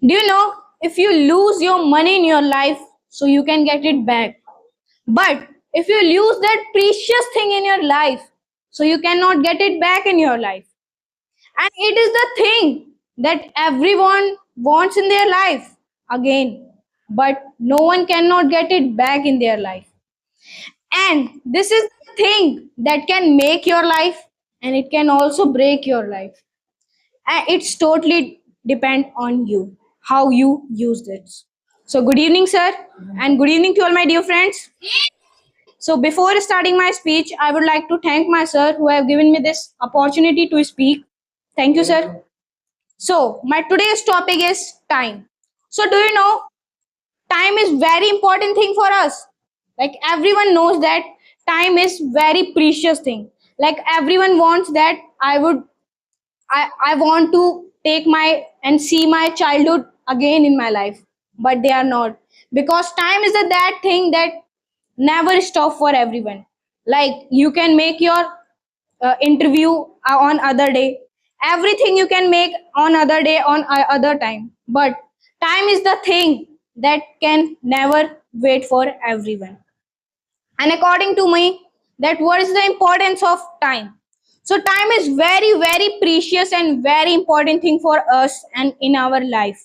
Do you know, if you lose your money in your life, so you can get it back. But if you lose that precious thing in your life, so you cannot get it back in your life. And it is the thing that everyone wants in their life again, but no one cannot get it back in their life. And this is the thing that can make your life, and it can also break your life. And it's totally depend on you how you use this. So good evening, sir, and good evening to all my dear friends. So before starting my speech, I would like to thank my sir who have given me this opportunity to speak. Thank you, sir. So my today's topic is time. So do you know, time is very important thing for us. Like everyone knows that time is very precious thing. Like everyone wants that I want to take my and see my childhood again in my life, but they are not, because time is that thing that never stop for everyone. Like you can make your interview on other day, everything you can make on other day on other time, but time is the thing that can never wait for everyone. And according to me, that what is the importance of time? So time is very very precious and very important thing for us and in our life,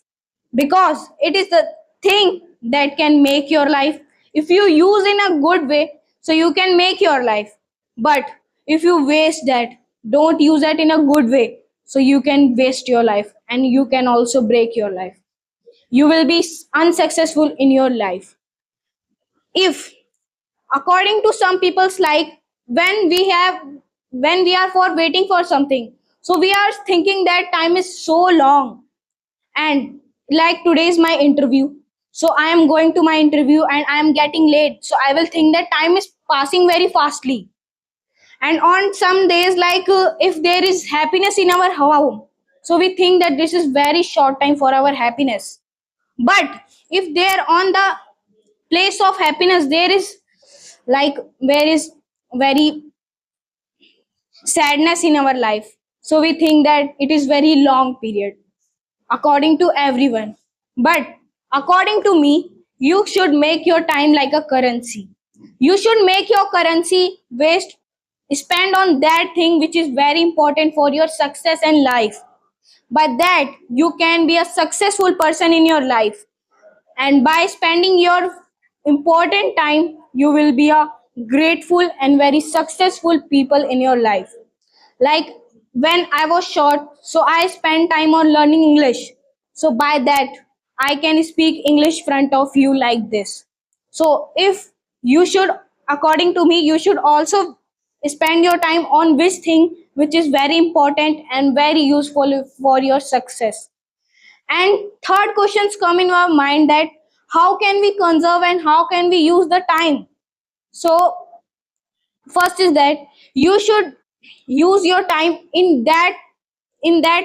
because it is the thing that can make your life. If you use in a good way, so you can make your life. But if you waste that, don't use that in a good way, so you can waste your life and you can also break your life. You will be unsuccessful in your life. If according to some people's, like when we are for waiting for something, so we are thinking that time is so long. And like today is my interview, so I am going to my interview and I am getting late, so I will think that time is passing very fastly. And on some days, like if there is happiness in our home, so we think that this is very short time for our happiness. But if there on the place of happiness there is, like where is very sadness in our life, so we think that it is very long period according to everyone. But according to me, you should make your time like a currency. You should make your currency waste, spend on that thing which is very important for your success and life. By that you can be a successful person in your life, and by spending your important time you will be a grateful and very successful people in your life. Like when I was short, so I spent time on learning English, so by that I can speak English front of you like this. So if you should, according to me, you should also spend your time on which thing which is very important and very useful for your success. And third questions come in our mind, that how can we conserve and how can we use the time? So first is that you should use your time in that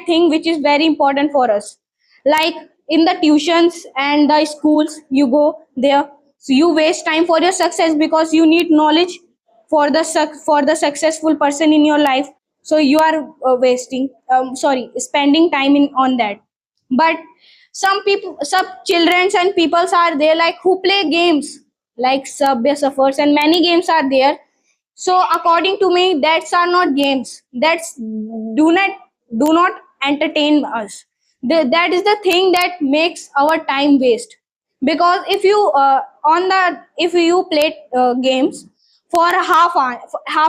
thing which is very important for us. Like in the tuitions and the schools you go there, so you waste time for your success because you need knowledge for the for the successful person in your life. So you are wasting sorry spending time in on that. But some people, some children and peoples are there, like who play games like Subway Surfers, and many games are there. So according to me, that's are not games. That's do not entertain us. That is the thing that makes our time waste. Because if you on the if you play games for half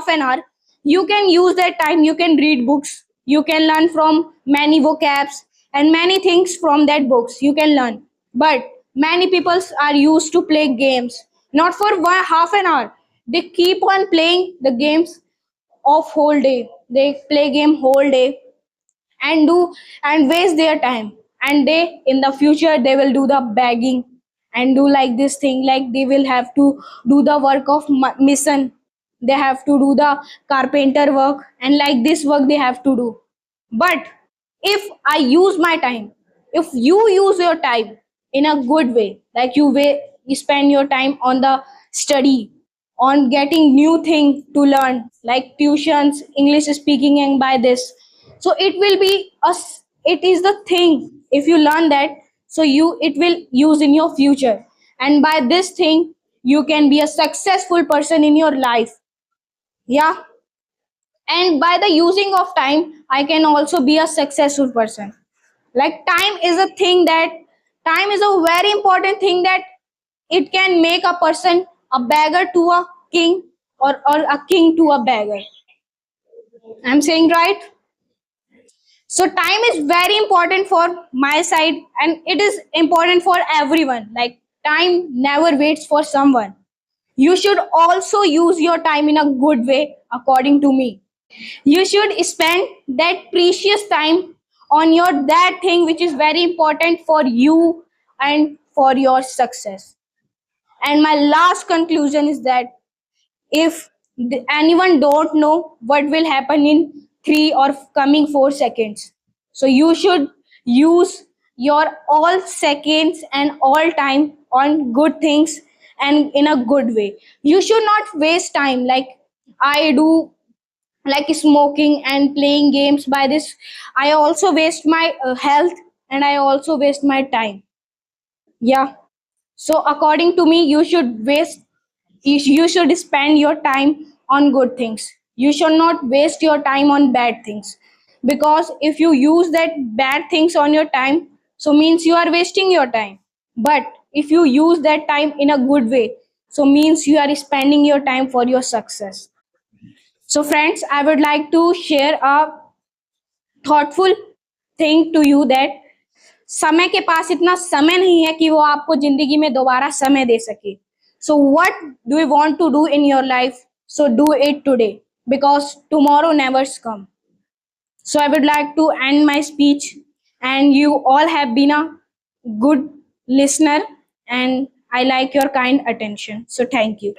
an hour, you can use that time. You can read books. You can learn from many vocabs and many things from that books. You can learn. But many people are used to play games not for half an hour. They keep on playing the games of whole day. They play game whole day and do and waste their time. And they in the future they will do the begging and do like this thing, like they will have to do the work of mission. They have to do the carpenter work and like this work they have to do. But if I use my time, if you use your time in a good way, like you spend your time on the study, on getting new thing to learn like tuitions, English speaking, and by this, so it will be it is the thing. If you learn that, so you it will use in your future, and by this thing you can be a successful person in your life. Yeah, and by the using of time I can also be a successful person. Like time is a very important thing, that it can make a person a beggar to a king, or a king to a beggar. I'm saying right? So time is very important for my side, and it is important for everyone. Like time never waits for someone. You should also use your time in a good way, according to me. You should spend that precious time on your that thing which is very important for you and for your success. And my last conclusion is that if anyone don't know what will happen in 3 or coming 4 seconds, so you should use your all seconds and all time on good things and in a good way. You should not waste time like I do, like smoking and playing games. By this I also waste my health, and I also waste my time. Yeah, so according to me you should spend your time on good things. You should not waste your time on bad things, because if you use that bad things on your time, so means you are wasting your time. But if you use that time in a good way, so means you are spending your time for your success. So friends, I would like to share a thoughtful thing to you that समय के पास इतना समय नहीं है कि वो आपको जिंदगी में दोबारा समय दे सके. So what do you want to do in your life, so do it today, because tomorrow never comes. So I would like to end my speech, and you all have been a good listener, and I like your kind attention, so thank you.